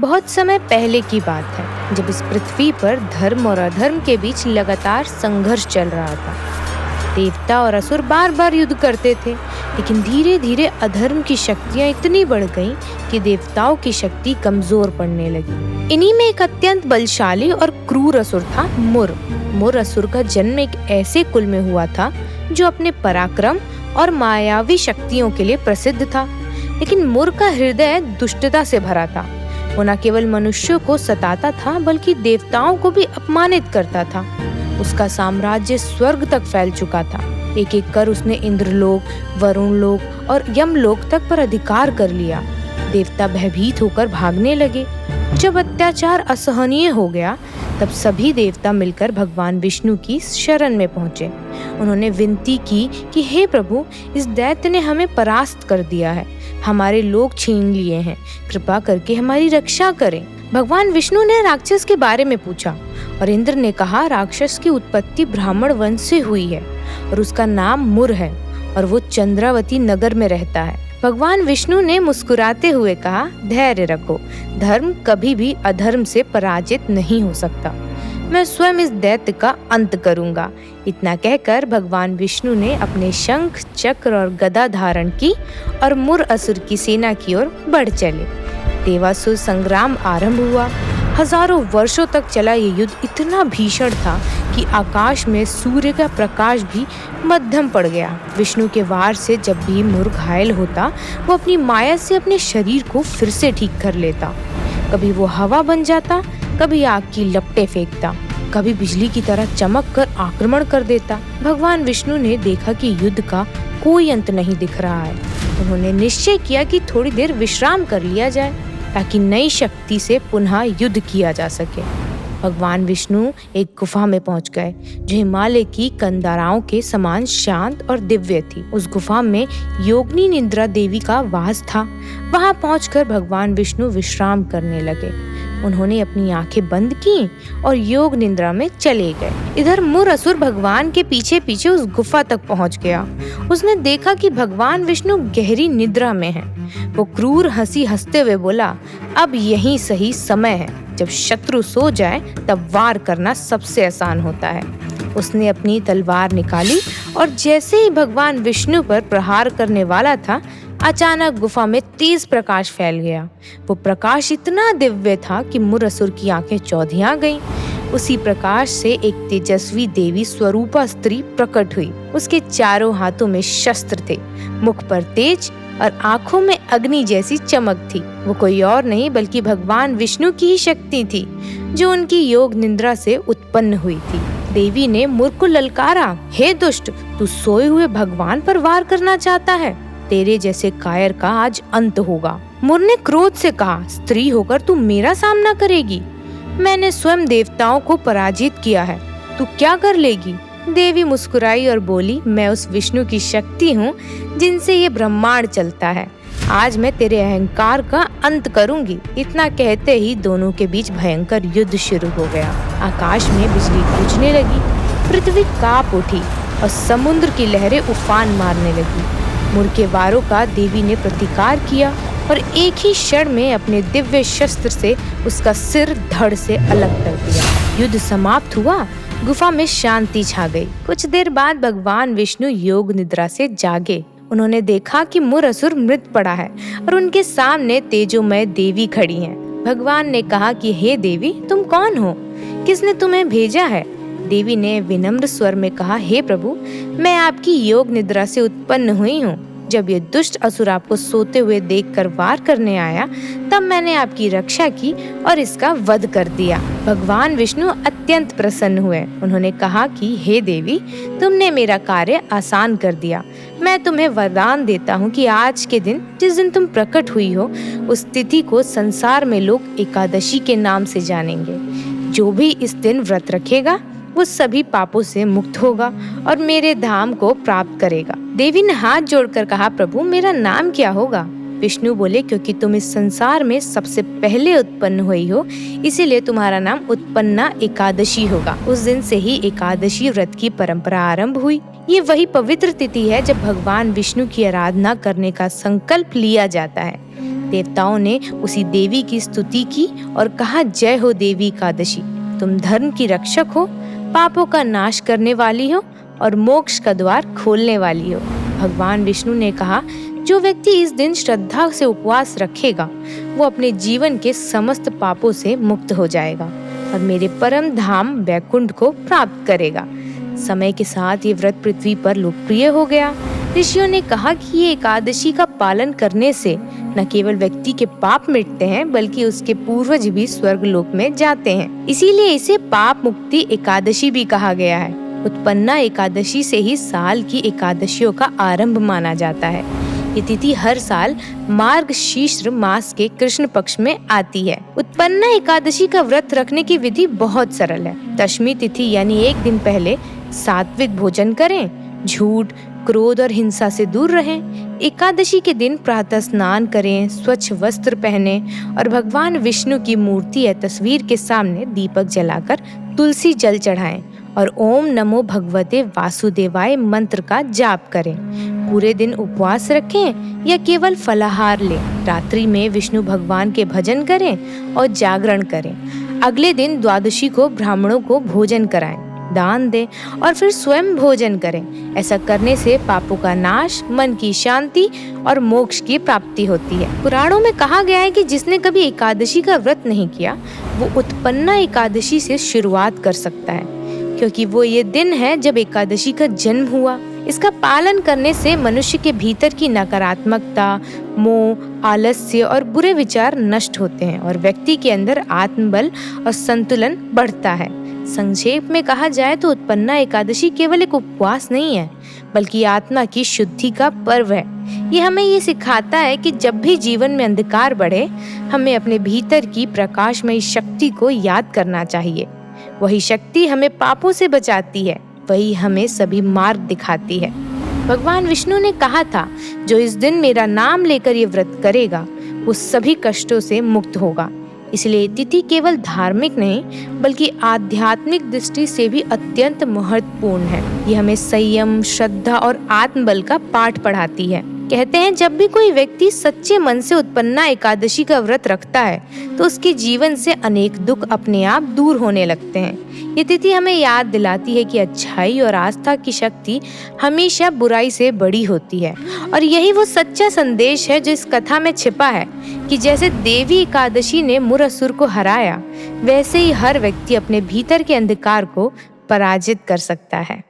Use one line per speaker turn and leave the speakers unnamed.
बहुत समय पहले की बात है, जब इस पृथ्वी पर धर्म और अधर्म के बीच लगातार संघर्ष चल रहा था। देवता और असुर बार बार युद्ध करते थे, लेकिन धीरे धीरे अधर्म की शक्तियां इतनी बढ़ गईं कि देवताओं की शक्ति कमजोर पड़ने लगी। इन्हीं में एक अत्यंत बलशाली और क्रूर असुर था, मुर। मुर असुर का जन्म एक ऐसे कुल में हुआ था जो अपने पराक्रम और मायावी शक्तियों के लिए प्रसिद्ध था। लेकिन मुर का हृदय दुष्टता से भरा था। वो न केवल मनुष्यों को सताता था, बल्कि देवताओं को भी अपमानित करता था। उसका साम्राज्य स्वर्ग तक फैल चुका था। एक एक कर उसने इंद्रलोक, वरुण लोक और यमलोक तक पर अधिकार कर लिया। देवता भयभीत होकर भागने लगे। जब अत्याचार असहनीय हो गया, तब सभी देवता मिलकर भगवान विष्णु की शरण में पहुंचे। उन्होंने विनती की कि हे प्रभु, इस दैत्य ने हमें परास्त कर दिया है, हमारे लोक छीन लिए हैं, कृपा करके हमारी रक्षा करें। भगवान विष्णु ने राक्षस के बारे में पूछा और इंद्र ने कहा, राक्षस की उत्पत्ति ब्राह्मण वंश से हुई है और उसका नाम मुर है और वो चंद्रावती नगर में रहता है। भगवान विष्णु ने मुस्कुराते हुए कहा, धैर्य रखो, धर्म कभी भी अधर्म से पराजित नहीं हो सकता। मैं स्वयं इस दैत्य का अंत करूंगा। इतना कहकर भगवान विष्णु ने अपने शंख, चक्र और गदा धारण की और मुर असुर की सेना की ओर बढ़ चले। देवासुर संग्राम आरंभ हुआ। हजारों वर्षों तक चला ये युद्ध इतना भीषण था कि आकाश में सूर्य का प्रकाश भी मध्यम पड़ गया। विष्णु के वार से जब भी मुर घायल होता, वो अपनी माया से अपने शरीर को फिर से ठीक कर लेता। कभी वो हवा बन जाता, कभी आग की लपटें फेंकता, कभी बिजली की तरह चमक कर आक्रमण कर देता। भगवान विष्णु ने देखा कि युद्ध का कोई अंत नहीं दिख रहा है। उन्होंने निश्चय किया कि थोड़ी देर विश्राम कर लिया जाए, ताकि नई शक्ति से पुनः युद्ध किया जा सके। भगवान विष्णु एक गुफा में पहुंच गए, जो हिमालय की कंदराओं के समान शांत और दिव्य थी। उस गुफा में योगिनी निद्रा देवी का वास था। वहां पहुंचकर भगवान विष्णु विश्राम करने लगे। उन्होंने अपनी आंखें बंद की और योग निद्रा में चले गए। इधर मुर असुर भगवान के पीछे पीछे उस गुफा तक पहुंच गया। उसने देखा कि भगवान विष्णु गहरी निद्रा में हैं। वो क्रूर हंसी हंसते हुए बोला, अब यही सही समय है। जब शत्रु सो जाए तब वार करना सबसे आसान होता है। उसने अपनी तलवार निकाली और जैसे ही भगवान विष्णु पर प्रहार करने वाला था, अचानक गुफा में तेज प्रकाश फैल गया। वो प्रकाश इतना दिव्य था कि मुर असुर की आंखें चौधिया गईं। उसी प्रकाश से एक तेजस्वी देवी स्वरूपा स्त्री प्रकट हुई। उसके चारों हाथों में शस्त्र थे, मुख पर तेज और आंखों में अग्नि जैसी चमक थी। वो कोई और नहीं बल्कि भगवान विष्णु की ही शक्ति थी, जो उनकी योग निद्रा से उत्पन्न हुई थी। देवी ने मुर को ललकारा, हे दुष्ट, तू सोए हुए भगवान पर वार करना चाहता है? तेरे जैसे कायर का आज अंत होगा। मुर ने क्रोध से कहा, स्त्री होकर तू मेरा सामना करेगी? मैंने स्वयं देवताओं को पराजित किया है, तू क्या कर लेगी? देवी मुस्कुराई और बोली, मैं उस विष्णु की शक्ति हूँ जिनसे ये ब्रह्मांड चलता है। आज मैं तेरे अहंकार का अंत करूंगी। इतना कहते ही दोनों के बीच भयंकर युद्ध शुरू हो गया। आकाश में बिजली गूंजने लगी, पृथ्वी कांप उठी और समुद्र की लहरें उफान मारने लगी। मुर के वारों का देवी ने प्रतिकार किया और एक ही क्षण में अपने दिव्य शस्त्र से उसका सिर धड़ से अलग कर दिया। युद्ध समाप्त हुआ। गुफा में शांति छा गई। कुछ देर बाद भगवान विष्णु योग निद्रा से जागे। उन्होंने देखा कि मुर असुर मृत पड़ा है और उनके सामने तेजोमय देवी खड़ी हैं। भगवान ने कहा कि हे देवी, तुम कौन हो? किसने तुम्हें भेजा है? देवी ने विनम्र स्वर में कहा, हे प्रभु, मैं आपकी योग निद्रा से उत्पन्न हुई हूँ। जब ये दुष्ट असुर आपको सोते हुए देखकर वार करने आया, तब मैंने आपकी रक्षा की और इसका वध कर दिया। भगवान विष्णु अत्यंत प्रसन्न हुए। उन्होंने कहा कि हे देवी, तुमने मेरा कार्य आसान कर दिया। मैं तुम्हें वरदान देता हूँ कि आज के दिन, जिस दिन तुम प्रकट हुई हो, उस तिथि को संसार में लोग एकादशी के नाम से जानेंगे। जो भी इस दिन व्रत रखेगा, वो सभी पापों से मुक्त होगा और मेरे धाम को प्राप्त करेगा। देवी ने हाथ जोड़कर कहा, प्रभु, मेरा नाम क्या होगा? विष्णु बोले, क्योंकि तुम इस संसार में सबसे पहले उत्पन्न हुई हो, इसीलिए तुम्हारा नाम उत्पन्ना एकादशी होगा। उस दिन से ही एकादशी व्रत की परंपरा आरंभ हुई। ये वही पवित्र तिथि है जब भगवान विष्णु की आराधना करने का संकल्प लिया जाता है। देवताओं ने उसी देवी की स्तुति की और कहा, जय हो देवी एकादशी, तुम धर्म की रक्षक हो, पापों का नाश करने वाली हो और मोक्ष का द्वार खोलने वाली हो। भगवान विष्णु ने कहा, जो व्यक्ति इस दिन श्रद्धा से उपवास रखेगा वो अपने जीवन के समस्त पापों से मुक्त हो जाएगा और मेरे परम धाम वैकुंठ को प्राप्त करेगा। समय के साथ ये व्रत पृथ्वी पर लोकप्रिय हो गया। ऋषियों ने कहा कि ये एकादशी का पालन करने से न केवल व्यक्ति के पाप मिटते हैं बल्कि उसके पूर्वज भी स्वर्ग लोक में जाते हैं। इसीलिए इसे पाप मुक्ति एकादशी भी कहा गया है। उत्पन्ना एकादशी से ही साल की एकादशियों का आरंभ माना जाता है। ये तिथि हर साल मार्गशीर्ष मास के कृष्ण पक्ष में आती है। उत्पन्ना एकादशी का व्रत रखने की विधि बहुत सरल है। दशमी तिथि यानी एक दिन पहले सात्विक भोजन करें, झूठ, क्रोध और हिंसा से दूर रहें। एकादशी के दिन प्रातः स्नान करें, स्वच्छ वस्त्र पहने और भगवान विष्णु की मूर्ति या तस्वीर के सामने दीपक जलाकर तुलसी जल चढ़ाएं और ओम नमो भगवते वासुदेवाय मंत्र का जाप करें। पूरे दिन उपवास रखें या केवल फलाहार लें। रात्रि में विष्णु भगवान के भजन करें और जागरण करें। अगले दिन द्वादशी को ब्राह्मणों को भोजन कराएं, दान दें और फिर स्वयं भोजन करें। ऐसा करने से पापों का नाश, मन की शांति और मोक्ष की प्राप्ति होती है। पुराणों में कहा गया है कि जिसने कभी एकादशी का व्रत नहीं किया वो उत्पन्ना एकादशी से शुरुआत कर सकता है, क्योंकि वो ये दिन है जब एकादशी का जन्म हुआ। इसका पालन करने से मनुष्य के भीतर की नकारात्मकता, मोह, आलस्य और बुरे विचार नष्ट होते हैं और व्यक्ति के अंदर आत्मबल और संतुलन बढ़ता है। संक्षेप में कहा जाए तो उत्पन्ना एकादशी केवल एक उपवास नहीं है बल्कि आत्मा की शुद्धि का पर्व है। ये हमें ये सिखाता है कि जब भी जीवन में अंधकार बढ़े, हमें अपने भीतर की प्रकाशमयी शक्ति को याद करना चाहिए। वही शक्ति हमें पापों से बचाती है, वही हमें सभी मार्ग दिखाती है। भगवान विष्णु ने कहा था, जो इस दिन मेरा नाम लेकर ये व्रत करेगा वो सभी कष्टों से मुक्त होगा। इसलिए तिथि केवल धार्मिक नहीं बल्कि आध्यात्मिक दृष्टि से भी अत्यंत महत्वपूर्ण है। ये हमें संयम, श्रद्धा और आत्मबल का पाठ पढ़ाती है। कहते हैं जब भी कोई व्यक्ति सच्चे मन से उत्पन्ना एकादशी का व्रत रखता है तो उसके जीवन से अनेक दुख अपने आप दूर होने लगते हैं। ये तिथि हमें याद दिलाती है कि अच्छाई और आस्था की शक्ति हमेशा बुराई से बड़ी होती है और यही वो सच्चा संदेश है जो इस कथा में छिपा है कि जैसे देवी एकादशी ने मुरासुर को हराया, वैसे ही हर व्यक्ति अपने भीतर के अंधकार को पराजित कर सकता है।